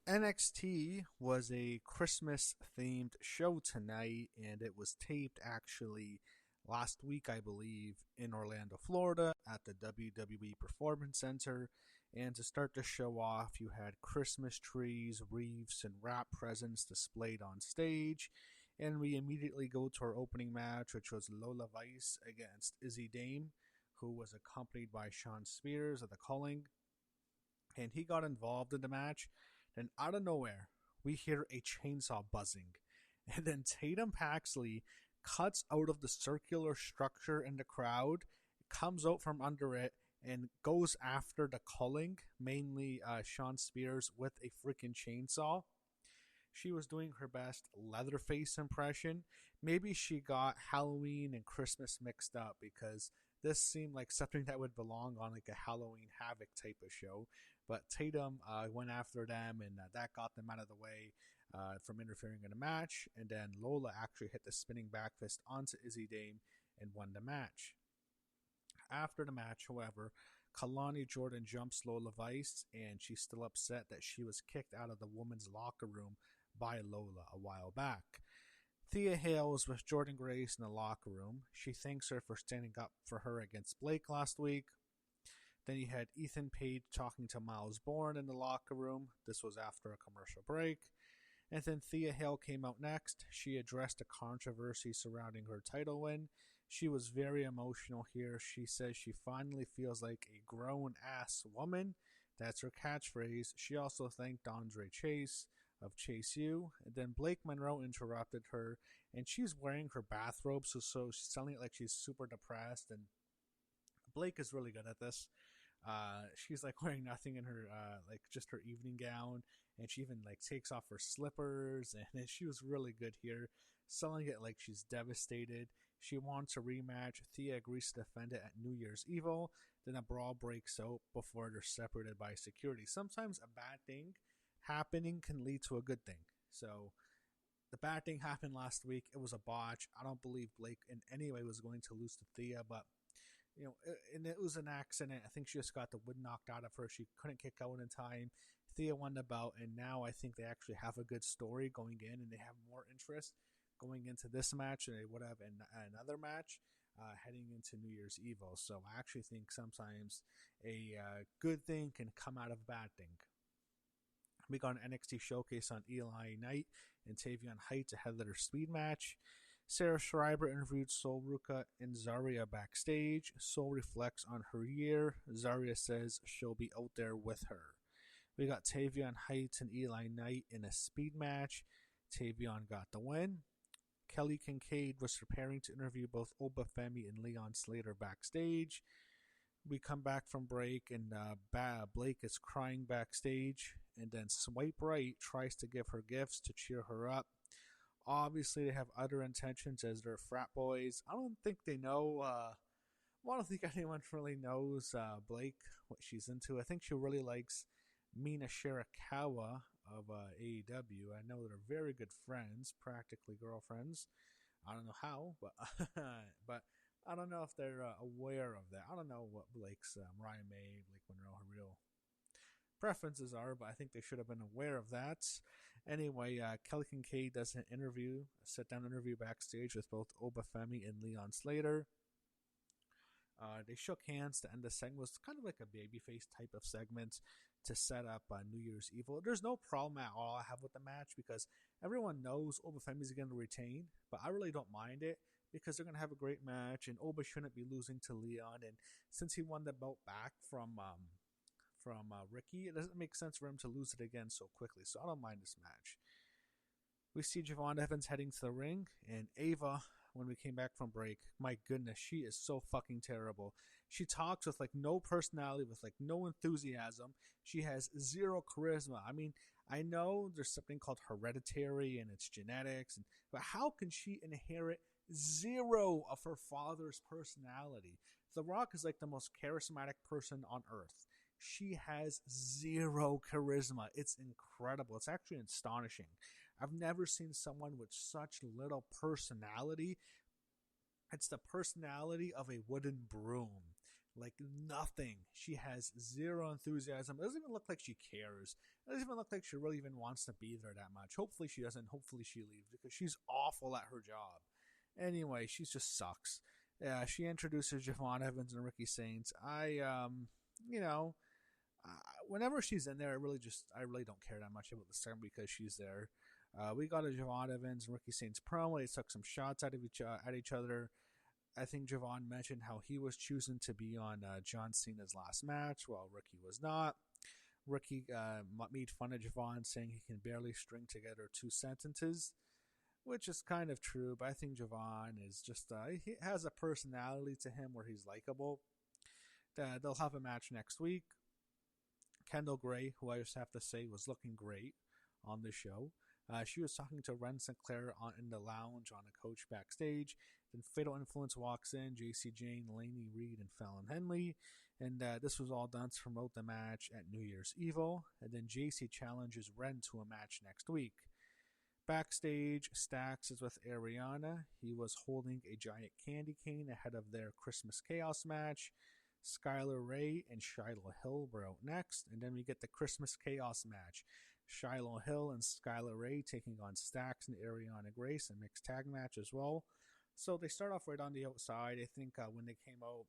NXT was a Christmas themed show tonight, and it was taped actually last week, I believe, in Orlando, Florida at the WWE Performance Center. And to start the show off, you had Christmas trees, wreaths, and wrap presents displayed on stage. And we immediately go to our opening match, which was Lola Vice against Izzy Dame, who was accompanied by Sean Spears of the Calling. And he got involved in the match. Then out of nowhere, we hear a chainsaw buzzing. And then Tatum Paxley cuts out of the circular structure in the crowd, comes out from under it, and goes after the Culling, mainly Sean Spears, with a freaking chainsaw. She was doing her best Leatherface impression. Maybe she got Halloween and Christmas mixed up, because this seemed like something that would belong on like a Halloween Havoc type of show. But Tatum went after them, and that got them out of the way from interfering in the match. And then Lola actually hit the spinning back fist onto Izzy Dame and won the match. After the match, however, Kalani Jordan jumps Lola Vice, and she's still upset that she was kicked out of the women's locker room by Lola a while back. Thea Hale was with Jordan Grace in the locker room. She thanks her for standing up for her against Blake last week. Then you had Ethan Page talking to Miles Bourne in the locker room. This was after a commercial break. And then Thea Hale came out next. She addressed the controversy surrounding her title win. She was very emotional here. She says she finally feels like a grown-ass woman. That's her catchphrase. She also thanked Andre Chase of Chase U. And then Blake Monroe interrupted her, and she's wearing her bathrobe, so she's sounding like she's super depressed. And Blake is really good at this. She's like wearing nothing in her like just her evening gown, and she even like takes off her slippers, and she was really good here, selling it like she's devastated. She wants a rematch. Thea agrees to defend it at New Year's Evil. Then a brawl breaks out before they're separated by security. Sometimes a bad thing happening can lead to a good thing. So the bad thing happened last week. It was a botch. I don't believe Blake in any way was going to lose to Thea, but and it was an accident. I think she just got the wood knocked out of her. She couldn't kick out in time. Thea won the bout, and now I think they actually have a good story going in, and they have more interest going into this match than they would have in another match heading into New Year's Evil. So I actually think sometimes a good thing can come out of a bad thing. We got an NXT showcase on Eli Knight and Tavion Heights ahead of their speed match. Sarah Schreiber interviewed Sol Ruka and Zarya backstage. Sol reflects on her year. Zarya says she'll be out there with her. We got Tavion Heights and Eli Knight in a speed match. Tavion got the win. Kelly Kincaid was preparing to interview both Oba Femi and Leon Slater backstage. We come back from break, and Blake is crying backstage. And then Swipe Right tries to give her gifts to cheer her up. Obviously, they have other intentions as they're frat boys. I don't think they know. I don't think anyone really knows Blake, what she's into. I think she really likes Mina Shirakawa of AEW. I know they're very good friends, practically girlfriends. I don't know how, but but I don't know if they're aware of that. I don't know what Blake's Mariah May, Blake Monroe, her real preferences are, but I think they should have been aware of that. Anyway, Kelly Kincaid does a sit-down interview backstage with both Oba Femi and Leon Slater. They shook hands to end the segment. It was kind of like a babyface type of segment to set up New Year's Evil. There's no problem at all I have with the match, because everyone knows Oba Femi is going to retain, but I really don't mind it because they're going to have a great match, and Oba shouldn't be losing to Leon. And since he won the belt back from Ricky, it doesn't make sense for him to lose it again so quickly, so I don't mind this match. We see Javon Evans heading to the ring, and Ava, when we came back from break, my goodness, she is so fucking terrible. She talks with like no personality, with like no enthusiasm. She has zero charisma. I mean, I know there's something called hereditary and it's genetics, but how can she inherit zero of her father's personality? The Rock is like the most charismatic person on earth. She has zero charisma. It's incredible. It's actually astonishing. I've never seen someone with such little personality. It's the personality of a wooden broom. Like nothing. She has zero enthusiasm. It doesn't even look like she cares. It doesn't even look like she really even wants to be there that much. Hopefully she doesn't. Hopefully she leaves because she's awful at her job. Anyway, she just sucks. Yeah, she introduces Javon Evans and Ricky Saints. You know, whenever she's in there, I really don't care that much about the segment because she's there. We got a Javon Evans and Ricky Saints promo. They took some shots at each other. I think Javon mentioned how he was choosing to be on John Cena's last match, while Ricky was not. Ricky made fun of Javon, saying he can barely string together two sentences, which is kind of true. But I think Javon is just he has a personality to him where he's likable. They'll have a match next week. Kendall Gray, who I just have to say was looking great on the show. She was talking to Ren Sinclair in the lounge on a coach backstage. Then Fatal Influence walks in, JC Jane, Lainey Reed, and Fallon Henley. And this was all done to promote the match at New Year's Evil. And then JC challenges Ren to a match next week. Backstage, Stax is with Ariana. He was holding a giant candy cane ahead of their Christmas Chaos match. Skylar Ray and Shiloh Hill were out next. And then we get the Christmas Chaos match. Shiloh Hill and Skylar Ray taking on Stax and Ariana Grace, a mixed tag match as well. So they start off right on the outside. I think when they came out,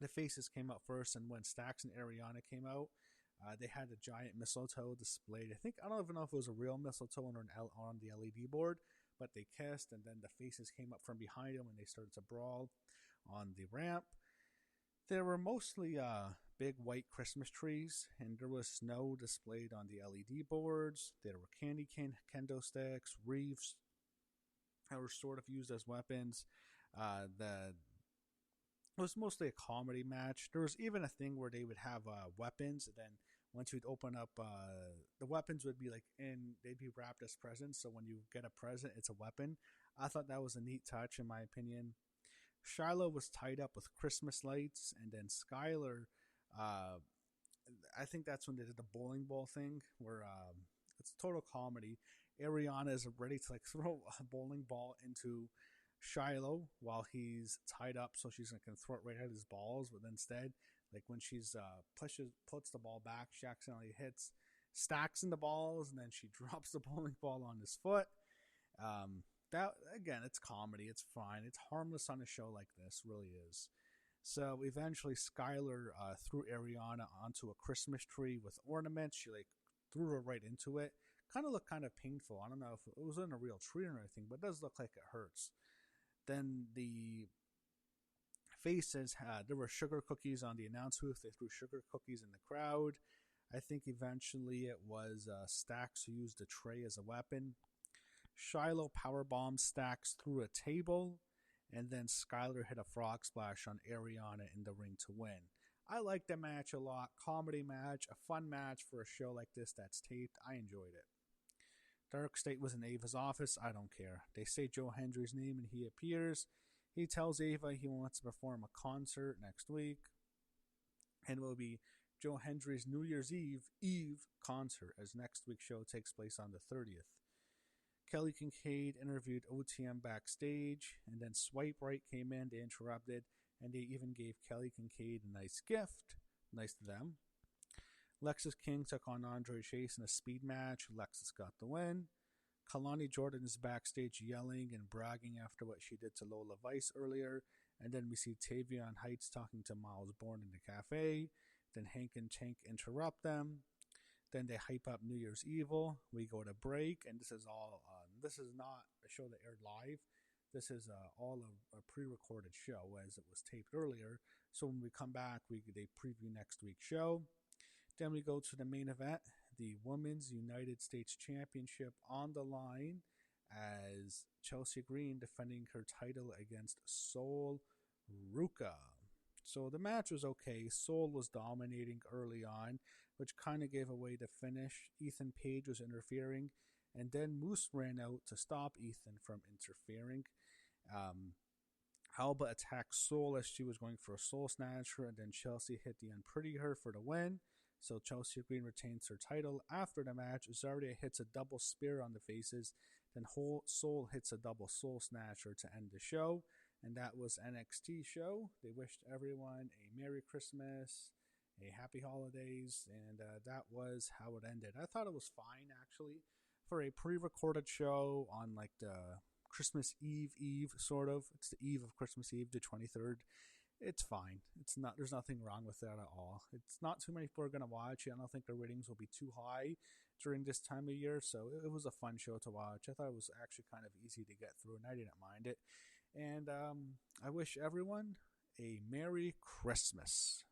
the faces came out first, and when Stax and Ariana came out, they had a giant mistletoe displayed. I don't even know if it was a real mistletoe or on the LED board, but they kissed, and then the faces came up from behind them and they started to brawl on the ramp. There were mostly big white Christmas trees, and there was snow displayed on the LED boards. There were candy kendo sticks, reefs that were sort of used as weapons. It was mostly a comedy match. There was even a thing where they would have weapons, and then once you'd open up, the weapons would be they'd be wrapped as presents. So when you get a present, it's a weapon. I thought that was a neat touch, in my opinion. Shiloh was tied up with Christmas lights, and then Skylar, I think that's when they did the bowling ball thing, where it's total comedy. Ariana is ready to throw a bowling ball into Shiloh while he's tied up, so she's going to throw it right at his balls. But instead, when she's puts the ball back, she accidentally stacks in the balls, and then she drops the bowling ball on his foot. That again, it's comedy. It's fine. It's harmless on a show like this. Really is. So eventually, Skylar threw Ariana onto a Christmas tree with ornaments. She threw her right into it. Kind of looked kind of painful. I don't know if it wasn't a real tree or anything, but it does look like it hurts. Then the faces there were sugar cookies on the announce booth. They threw sugar cookies in the crowd. I think eventually it was Stax who used the tray as a weapon. Shiloh powerbombed Stax through a table, and then Skylar hit a frog splash on Ariana in the ring to win. I liked the match a lot. Comedy match, a fun match for a show like this that's taped. I enjoyed it. Dark State was in Ava's office. I don't care. They say Joe Hendry's name and he appears. He tells Ava he wants to perform a concert next week, and it will be Joe Hendry's New Year's Eve concert, as next week's show takes place on the 30th. Kelly Kincaid interviewed OTM backstage, and then Swipe Right came in. They interrupted, and they even gave Kelly Kincaid a nice gift. Nice to them. Lexis King took on Andre Chase in a speed match. Lexis got the win. Kalani Jordan is backstage yelling and bragging after what she did to Lola Vice earlier. And then we see Tavion Heights talking to Miles Bourne in the cafe. Then Hank and Tank interrupt them. Then they hype up New Year's Evil. We go to break, and this is all. This is not a show that aired live. This is all a pre-recorded show, as it was taped earlier. So when we come back, they preview next week's show. Then we go to the main event, the Women's United States Championship on the line, as Chelsea Green defending her title against Sol Ruca. So the match was okay. Sol was dominating early on, which kind of gave away the finish. Ethan Page was interfering, and then Moose ran out to stop Ethan from interfering. Alba attacked Sol as she was going for a Soul Snatcher, and then Chelsea hit the Unpretty Her for the win. So Chelsea Green retains her title. After the match, Zardia hits a double spear on the faces. Then Sol hits a double Soul Snatcher to end the show. and that was NXT show. They wished everyone a Merry Christmas, a Happy Holidays, and that was how it ended. I thought it was fine, actually, for a pre-recorded show on like the Christmas Eve, sort of. It's the eve of Christmas Eve, the 23rd. It's fine. It's not. There's nothing wrong with that at all. It's not too many people are gonna watch it. I don't think the ratings will be too high during this time of year. So it was a fun show to watch. I thought it was actually kind of easy to get through, and I didn't mind it. And I wish everyone a Merry Christmas.